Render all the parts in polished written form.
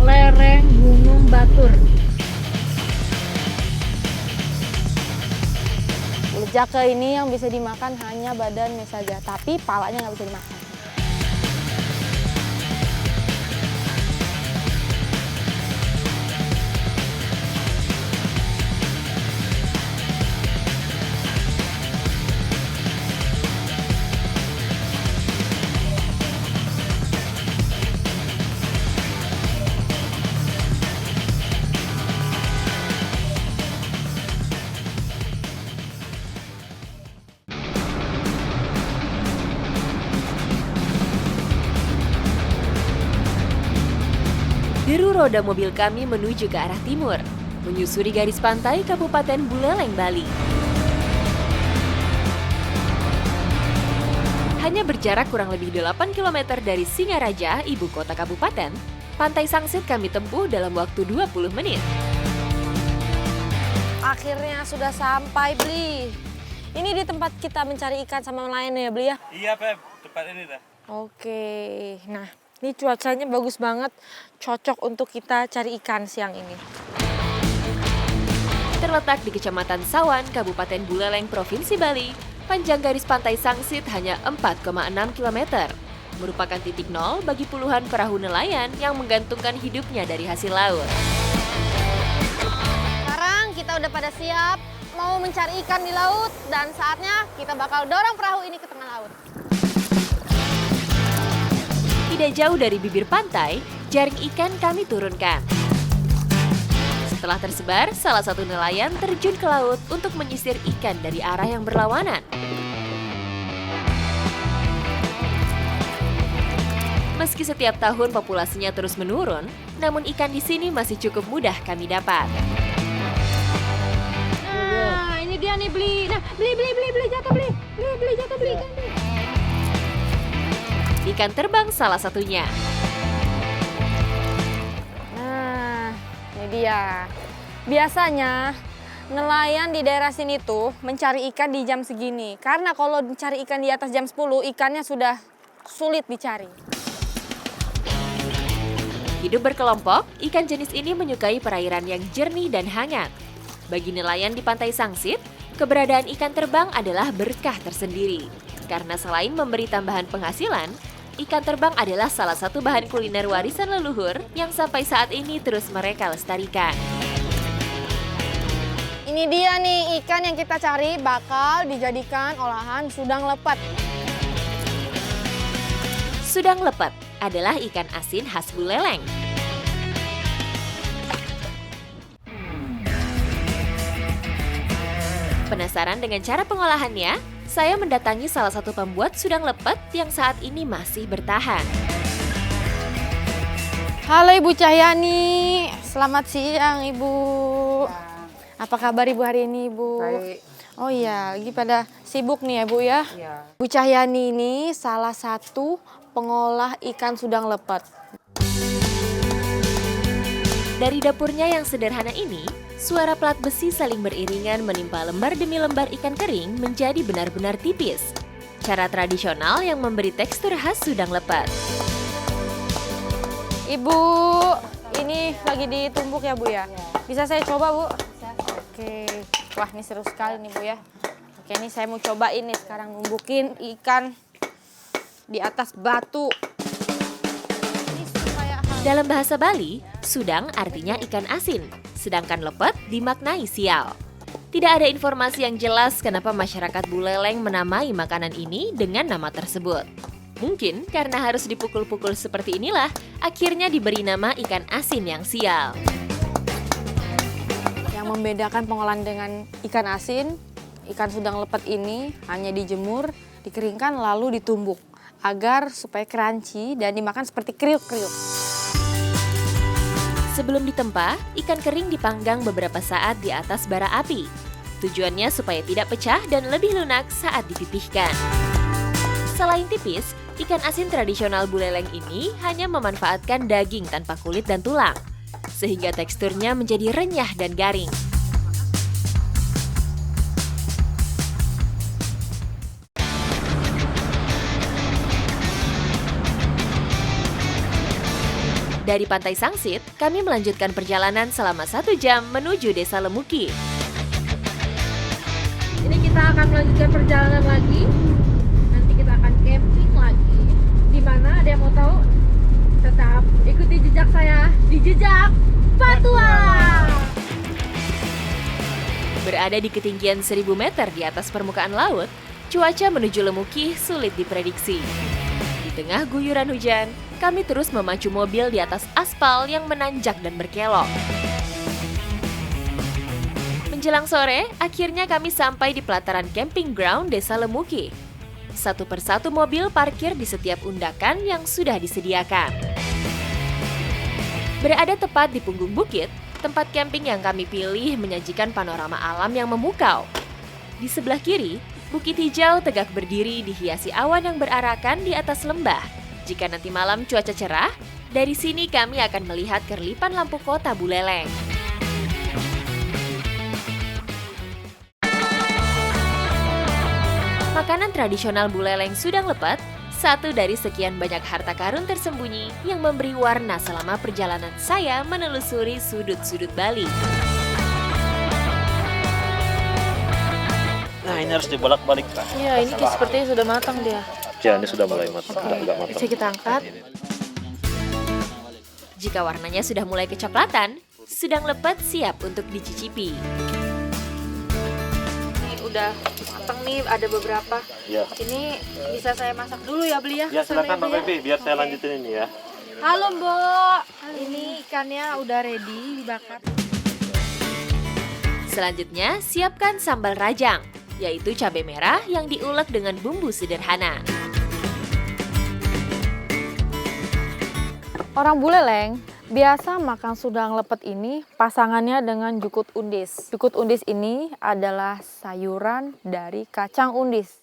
lereng Gunung Batur. Kulit jaka ini yang bisa dimakan hanya badannya saja, tapi palanya nggak bisa dimakan. Deru roda mobil kami menuju ke arah timur, menyusuri garis pantai Kabupaten Buleleng, Bali. Hanya berjarak kurang lebih 8 km dari Singaraja, ibu kota kabupaten, Pantai Sangsit kami tempuh dalam waktu 20 menit. Akhirnya sudah sampai, Bli. Ini di tempat kita mencari ikan sama nelayan ya, Bli ya? Iya, Pep. Tempat ini dah. Oke, nah ini cuacanya bagus banget, cocok untuk kita cari ikan siang ini. Terletak di Kecamatan Sawan, Kabupaten Buleleng, Provinsi Bali, panjang garis pantai Sangsit hanya 4,6 km. Merupakan titik nol bagi puluhan perahu nelayan yang menggantungkan hidupnya dari hasil laut. Sekarang kita udah pada siap mau mencari ikan di laut dan saatnya kita bakal dorong perahu ini ke tengah laut. Tidak jauh dari bibir pantai, jaring ikan kami turunkan. Setelah tersebar, salah satu nelayan terjun ke laut untuk menyisir ikan dari arah yang berlawanan. Meski setiap tahun populasinya terus menurun, namun ikan di sini masih cukup mudah kami dapat. Nah, ini dia nih, Bli. Nah, beli jatuh, beli jatuh, beli ikan. Bli. Ikan terbang salah satunya. Nah, ini dia. Biasanya nelayan di daerah sini tuh mencari ikan di jam segini. Karena kalau mencari ikan di atas jam 10, ikannya sudah sulit dicari. Hidup berkelompok, ikan jenis ini menyukai perairan yang jernih dan hangat. Bagi nelayan di Pantai Sangsit, keberadaan ikan terbang adalah berkah tersendiri. Karena selain memberi tambahan penghasilan, ikan terbang adalah salah satu bahan kuliner warisan leluhur yang sampai saat ini terus mereka lestarikan. Ini dia nih ikan yang kita cari bakal dijadikan olahan sudang lepet. Sudang lepet adalah ikan asin khas Buleleng. Penasaran dengan cara pengolahannya? Saya mendatangi salah satu pembuat sudang lepet yang saat ini masih bertahan. Halo Ibu Cahyani, selamat siang Ibu. Apa kabar Ibu hari ini Ibu? Baik. Oh iya, lagi pada sibuk nih ya Bu ya. Iya. Bu Cahyani ini salah satu pengolah ikan sudang lepet. Dari dapurnya yang sederhana ini, suara plat besi saling beriringan menimpa lembar demi lembar ikan kering menjadi benar-benar tipis. Cara tradisional yang memberi tekstur khas sudang lepet. Ibu, ini lagi ditumbuk ya Bu ya? Bisa saya coba Bu? Oke, wah ini seru sekali nih Bu ya. Oke, ini saya mau coba ini sekarang numbukin ikan di atas batu. Ini supaya Dalam bahasa Bali, sudang artinya ikan asin, sedangkan lepet dimaknai sial. Tidak ada informasi yang jelas kenapa masyarakat Buleleng menamai makanan ini dengan nama tersebut. Mungkin karena harus dipukul-pukul seperti inilah, akhirnya diberi nama ikan asin yang sial. yang membedakan pengolahan dengan ikan asin, ikan sudang lepet ini hanya dijemur, dikeringkan lalu ditumbuk agar supaya crunchy dan dimakan seperti kriuk-kriuk. Sebelum ditempa, ikan kering dipanggang beberapa saat di atas bara api. Tujuannya supaya tidak pecah dan lebih lunak saat dipipihkan. Selain tipis, ikan asin tradisional Buleleng ini hanya memanfaatkan daging tanpa kulit dan tulang, sehingga teksturnya menjadi renyah dan garing. Dari Pantai Sangsit, kami melanjutkan perjalanan selama 1 jam menuju Desa Lemuki. Ini kita akan melanjutkan perjalanan lagi. Nanti kita akan camping lagi. Di mana ada yang mau tahu? Tetap ikuti jejak saya di Jejak Petualang. Berada di ketinggian 1000 meter di atas permukaan laut, cuaca menuju Lemuki sulit diprediksi. Di tengah guyuran hujan, kami terus memacu mobil di atas aspal yang menanjak dan berkelok. Menjelang sore, akhirnya kami sampai di pelataran camping ground Desa Lemuki. Satu persatu mobil parkir di setiap undakan yang sudah disediakan. Berada tepat di punggung bukit, tempat camping yang kami pilih menyajikan panorama alam yang memukau. Di sebelah kiri, bukit hijau tegak berdiri dihiasi awan yang berarakan di atas lembah. Jika nanti malam cuaca cerah, dari sini kami akan melihat kerlipan lampu kota Buleleng. Makanan tradisional Buleleng Sudang Lepet, satu dari sekian banyak harta karun tersembunyi yang memberi warna selama perjalanan saya menelusuri sudut-sudut Bali. Nah, ini harus dibolak-balik, Pak. Iya, ini sepertinya sudah matang dia. Ya, ini sudah mulai matang. Sudah agak matang. Bisa kita angkat. Jika warnanya sudah mulai kecoklatan, Sudang Lepet siap untuk dicicipi. Ini udah matang nih, ada beberapa. Ya. Ini bisa saya masak dulu ya, Beli ya? Ya, silakan Mbak Sama Ibu Pepi, biar saya Oke. lanjutin ini ya. Halo, Mbok. Ini ikannya udah ready dibakar. Selanjutnya, siapkan sambal rajang, yaitu cabai merah yang diulek dengan bumbu sederhana. Orang Buleleng biasa makan sudang lepet ini pasangannya dengan jukut undis. Jukut undis ini adalah sayuran dari kacang undis.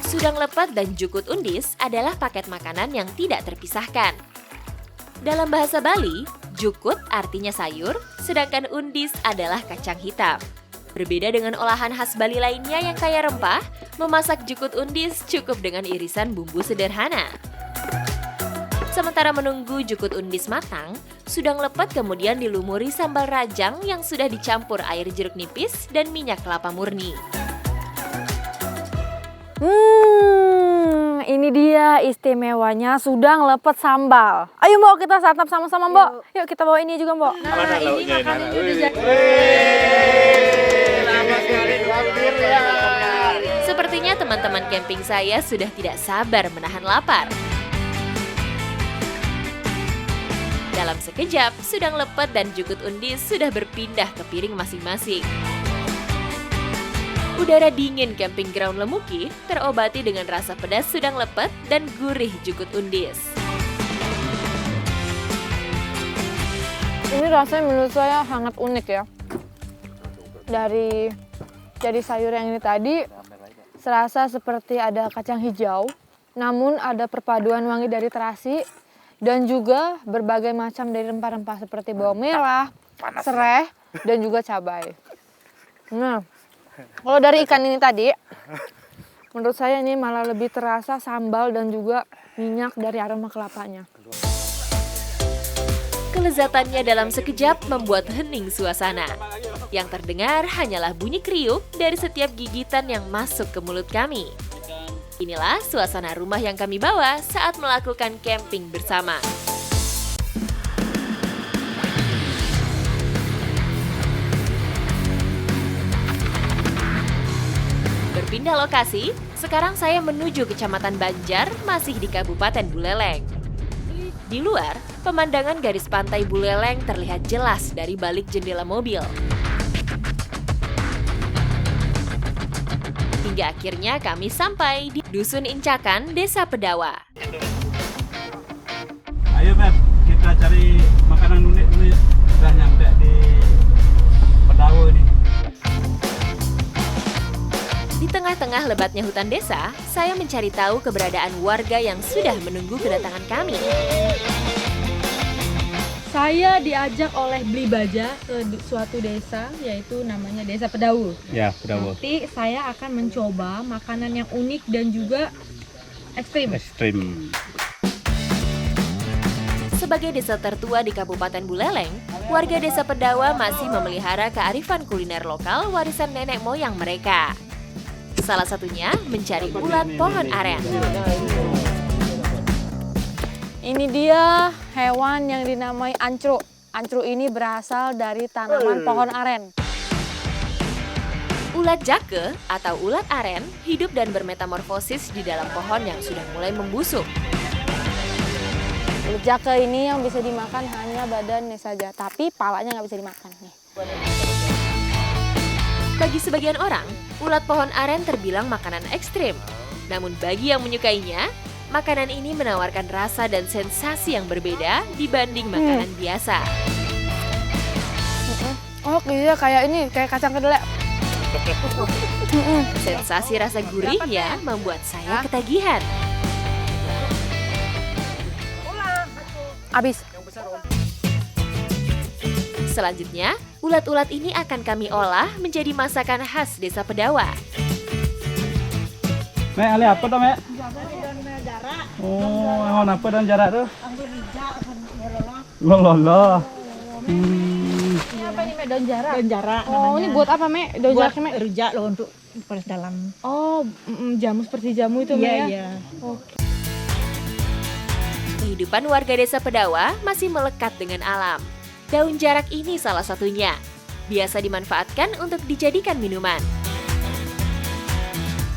Sudang lepet dan jukut undis adalah paket makanan yang tidak terpisahkan. Dalam bahasa Bali, jukut artinya sayur, sedangkan undis adalah kacang hitam. Berbeda dengan olahan khas Bali lainnya yang kaya rempah, memasak jukut undis cukup dengan irisan bumbu sederhana. Sementara menunggu jukut undis matang, sudang lepet kemudian dilumuri sambal rajang yang sudah dicampur air jeruk nipis dan minyak kelapa murni. Ini dia istimewanya sudang lepet sambal. Ayo Mbok, kita santap sama-sama Mbok. Yuk kita bawa ini juga Mbok. Mana lauknya ini? udah jadi. Sepertinya teman-teman camping saya sudah tidak sabar menahan lapar. Dalam sekejap, sudang lepet dan jukut undis sudah berpindah ke piring masing-masing. Udara dingin camping ground Lemuki terobati dengan rasa pedas sudang lepet dan gurih jukut undis. Ini rasanya menurut saya sangat unik ya. Dari sayur yang ini tadi, serasa seperti ada kacang hijau, namun ada perpaduan wangi dari terasi, dan juga berbagai macam dari rempah-rempah seperti bawang merah, serai, dan juga cabai. Nah, kalau dari ikan ini tadi, menurut saya ini malah lebih terasa sambal dan juga minyak dari aroma kelapanya. Kelezatannya dalam sekejap membuat hening suasana. Yang terdengar hanyalah bunyi kriuk dari setiap gigitan yang masuk ke mulut kami. Inilah suasana rumah yang kami bawa saat melakukan camping bersama. Berpindah lokasi, sekarang saya menuju Kecamatan Banjar, masih di Kabupaten Buleleng. Di luar, pemandangan garis pantai Buleleng terlihat jelas dari balik jendela mobil. Hingga akhirnya kami sampai di Dusun Incakan, Desa Pedawa. Ayo Beb, kita cari makanan unik dulu ya. Sudah nyampe di Pedawa ini. Di tengah-tengah lebatnya hutan desa, saya mencari tahu keberadaan warga yang sudah menunggu kedatangan kami. Saya diajak oleh Beli Baja ke suatu desa, yaitu namanya Desa Pedawu. Ya, Pedawa. Nanti saya akan mencoba makanan yang unik dan juga ekstrim. Ekstrim. Sebagai desa tertua di Kabupaten Buleleng, warga desa Pedawa masih memelihara kearifan kuliner lokal warisan nenek moyang mereka. Salah satunya mencari ulat pohon aren. Ini dia hewan yang dinamai ancruk. Ancruk ini berasal dari tanaman pohon aren. Ulat jake atau ulat aren hidup dan bermetamorfosis di dalam pohon yang sudah mulai membusuk. Ulat jake ini yang bisa dimakan hanya badannya saja, tapi palanya nggak bisa dimakan. Nih. Bagi sebagian orang, ulat pohon aren terbilang makanan ekstrim. Namun bagi yang menyukainya, makanan ini menawarkan rasa dan sensasi yang berbeda dibanding makanan biasa. Oh iya, kayak ini, kayak kacang kedelai. Sensasi rasa gurihnya membuat saya ketagihan. Habis. Selanjutnya, ulat-ulat ini akan kami olah menjadi masakan khas desa Pedawa. Mek, ali apa tuh, Mek? Oh, hewan apa daun jarak tuh? Lololo. Ini apa ini, Mek? Daun jarak? Daun jarak Oh, namanya. ini buat apa, Mek? Daun Buat jarak, Mek? rujak loh untuk peres dalam. Oh, jamu seperti jamu itu, Mek, ya? Iya. Oke. Kehidupan warga desa Pedawa masih melekat dengan alam. Daun jarak ini salah satunya. Biasa dimanfaatkan untuk dijadikan minuman.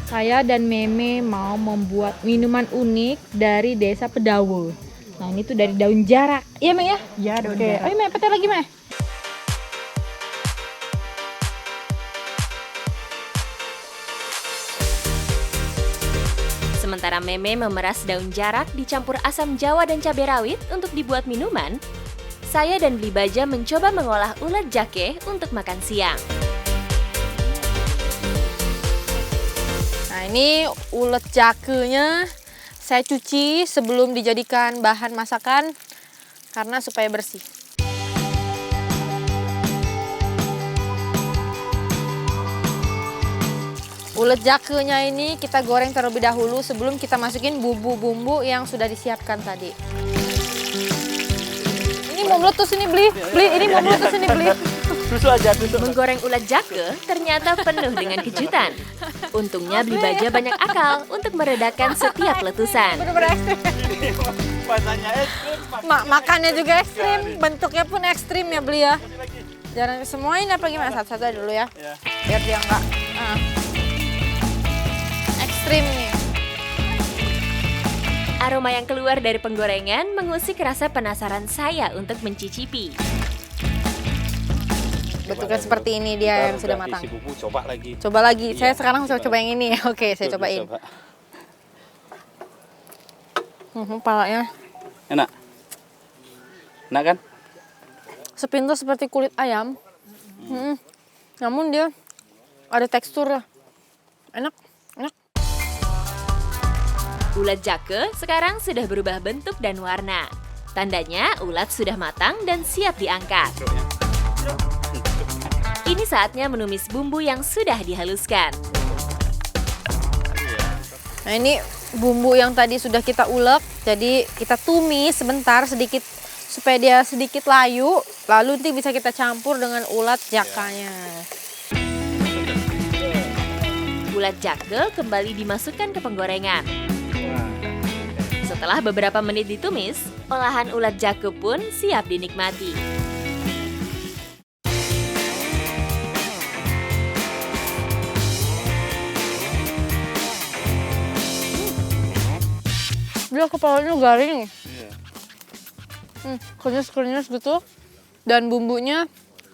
Saya dan Meme mau membuat minuman unik dari desa Pedawa. Nah, ini tuh dari daun jarak. Iya, Mek, ya? Iya, daun Oke, jarak. ayo, Mek, petai lagi, Mek. Sementara Meme memeras daun jarak dicampur asam jawa dan cabai rawit untuk dibuat minuman, saya dan Bli Baja mencoba mengolah ulat jake untuk makan siang. Nah, ini ulet jakenya saya cuci sebelum dijadikan bahan masakan karena supaya bersih. Ulet jakenya ini kita goreng terlebih dahulu sebelum kita masukin bumbu-bumbu yang sudah disiapkan tadi. Ini mau meletus ini, Bli. Ini mau meletus ini, Bli. Susu aja, susu. Menggoreng ulat jake ternyata penuh dengan kejutan. Untungnya Bli Baja banyak akal untuk meredakan setiap letusan. Bener-bener ekstrim. Bahasanya ekstrim. Makannya juga ekstrim, bentuknya pun ekstrim ya, Bli ya. Jangan semuain apa gimana, satu-satu aja dulu ya. Biar dia enggak ekstrim nih. Aroma yang keluar dari penggorengan mengusik rasa penasaran saya untuk mencicipi. Bentuknya seperti ini dia yang sudah matang. Isi bumbu, coba lagi. Coba lagi. Saya sekarang coba yang ini. Oke, saya cobain. Coba. Palanya Enak? Enak kan? sepintas seperti kulit ayam. Namun dia ada tekstur. Enak, enak. Ulat jake sekarang sudah berubah bentuk dan warna. Tandanya ulat sudah matang dan siap diangkat. Ini saatnya menumis bumbu yang sudah dihaluskan. Nah, ini bumbu yang tadi sudah kita ulek, jadi kita tumis sebentar sedikit supaya dia sedikit layu, lalu nanti bisa kita campur dengan ulat jakanya. Ulat jake kembali dimasukkan ke penggorengan. Setelah beberapa menit ditumis, olahan ulat jake pun siap dinikmati. Dia kepalanya garing. Krenyes-krenyes gitu. Dan bumbunya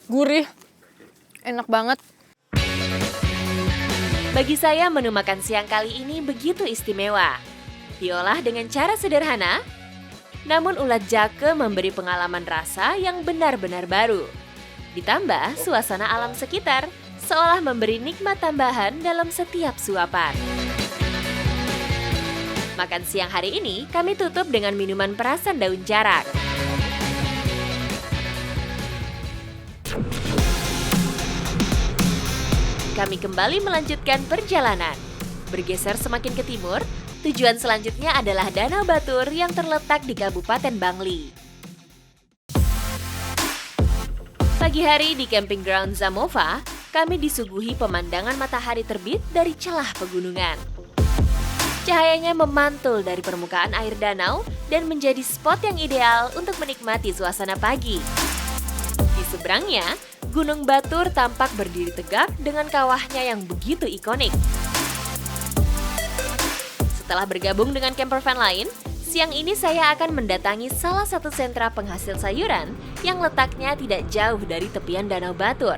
gurih. Enak banget. Bagi saya, menu makan siang kali ini begitu istimewa. Diolah dengan cara sederhana, namun ulat jake memberi pengalaman rasa yang benar-benar baru. Ditambah suasana alam sekitar, seolah memberi nikmat tambahan dalam setiap suapan. Makan siang hari ini kami tutup dengan minuman perasan daun jarak. Kami kembali melanjutkan perjalanan. Bergeser semakin ke timur, tujuan selanjutnya adalah Danau Batur yang terletak di Kabupaten Bangli. Pagi hari di camping ground Zamova, kami disuguhi pemandangan matahari terbit dari celah pegunungan. Cahayanya memantul dari permukaan air danau dan menjadi spot yang ideal untuk menikmati suasana pagi. Di seberangnya, Gunung Batur tampak berdiri tegak dengan kawahnya yang begitu ikonik. Setelah bergabung dengan campervan lain, siang ini saya akan mendatangi salah satu sentra penghasil sayuran yang letaknya tidak jauh dari tepian Danau Batur.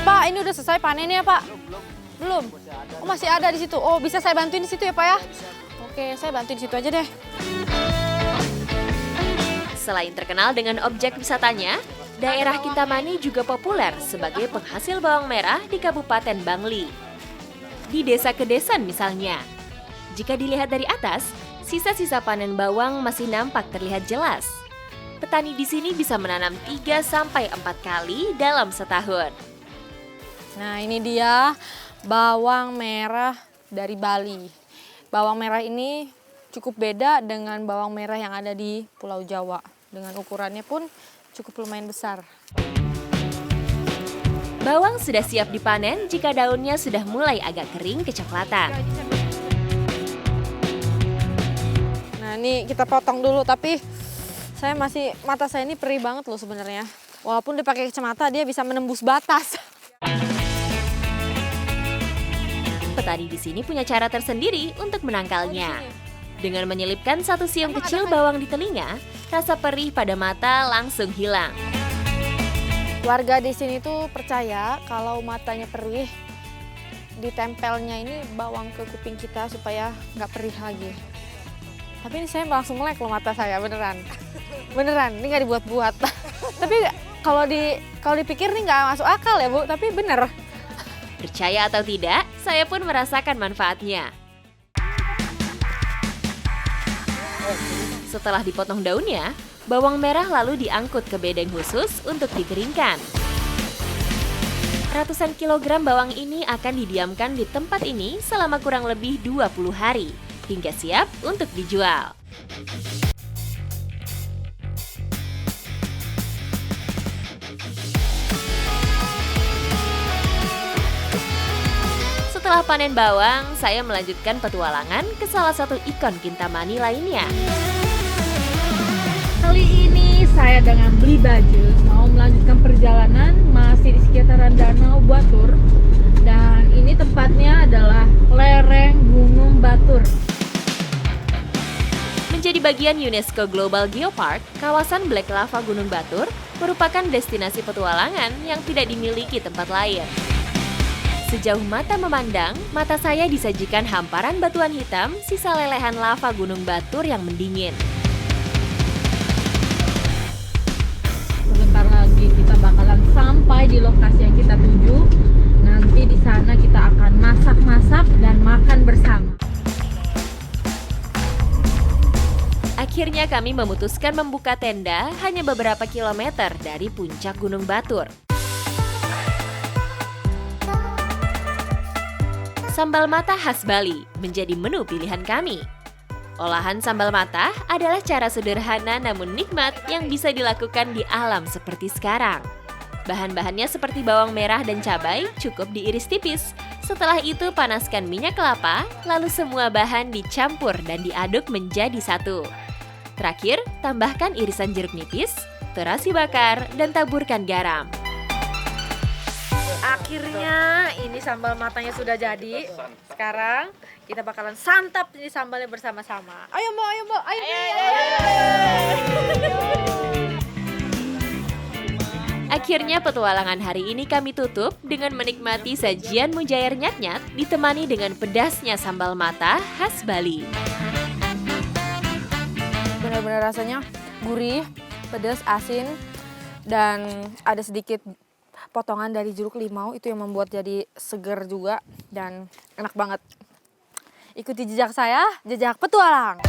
Pak, ini udah selesai panennya, Pak? Belum. Oh, masih ada di situ. Oh, bisa saya bantuin di situ ya, Pak ya? Oke, saya bantuin di situ aja deh. Selain terkenal dengan objek wisatanya, daerah Kintamani juga populer sebagai penghasil bawang merah di Kabupaten Bangli. Di Desa Kedesan misalnya, jika dilihat dari atas, sisa-sisa panen bawang masih nampak terlihat jelas. Petani di sini bisa menanam 3-4 kali dalam setahun. Nah, ini dia bawang merah dari Bali. Bawang merah ini cukup beda dengan bawang merah yang ada di Pulau Jawa. Dengan ukurannya pun cukup lumayan besar. Bawang sudah siap dipanen jika daunnya sudah mulai agak kering kecoklatan. Nah, ini kita potong dulu, tapi mata saya ini perih banget loh sebenarnya. Walaupun dia pakai kacamata, dia bisa menembus batas. Petani di sini punya cara tersendiri untuk menangkalnya. Dengan menyelipkan satu siung kecil bawang di telinga, rasa perih pada mata langsung hilang. Warga di sini tuh percaya kalau matanya perih, ditempelnya ini bawang ke kuping kita supaya nggak perih lagi. Tapi ini saya langsung melek loh mata saya, beneran. Beneran, ini nggak dibuat-buat. Tapi kalau dipikir nih nggak masuk akal ya Bu, tapi bener. Percaya atau tidak, saya pun merasakan manfaatnya. Setelah dipotong daunnya, bawang merah lalu diangkut ke bedeng khusus untuk dikeringkan. Ratusan kilogram bawang ini akan didiamkan di tempat ini selama kurang lebih 20 hari, hingga siap untuk dijual. Setelah panen bawang, saya melanjutkan petualangan ke salah satu ikon Kintamani lainnya. Kali ini saya dengan beli baju mau melanjutkan perjalanan masih di sekitaran Danau Batur, dan ini tempatnya adalah lereng Gunung Batur. Menjadi bagian UNESCO Global Geopark, kawasan Black Lava Gunung Batur merupakan destinasi petualangan yang tidak dimiliki tempat lain. Sejauh mata memandang, mata saya disajikan hamparan batuan hitam sisa lelehan lava Gunung Batur yang mendingin. Sebentar lagi kita bakalan sampai di lokasi yang kita tuju. Nanti di sana kita akan masak-masak dan makan bersama. Akhirnya kami memutuskan membuka tenda hanya beberapa kilometer dari puncak Gunung Batur. Sambal mata khas Bali menjadi menu pilihan kami. Olahan sambal mata adalah cara sederhana namun nikmat yang bisa dilakukan di alam seperti sekarang. Bahan-bahannya seperti bawang merah dan cabai cukup diiris tipis. Setelah itu panaskan minyak kelapa, lalu semua bahan dicampur dan diaduk menjadi satu. Terakhir, tambahkan irisan jeruk nipis, terasi bakar, dan taburkan garam. Akhirnya ini sambal matanya sudah jadi. Sekarang kita bakalan santap ini sambalnya bersama-sama. Ayo Mbak, ayo Mbak, ayo. Akhirnya petualangan hari ini kami tutup dengan menikmati sajian mujair nyat-nyat ditemani dengan pedasnya sambal mata khas Bali. Benar-benar rasanya gurih, pedas, asin, dan ada sedikit potongan dari jeruk limau, itu yang membuat jadi seger juga dan enak banget. Ikuti jejak saya, jejak petualang.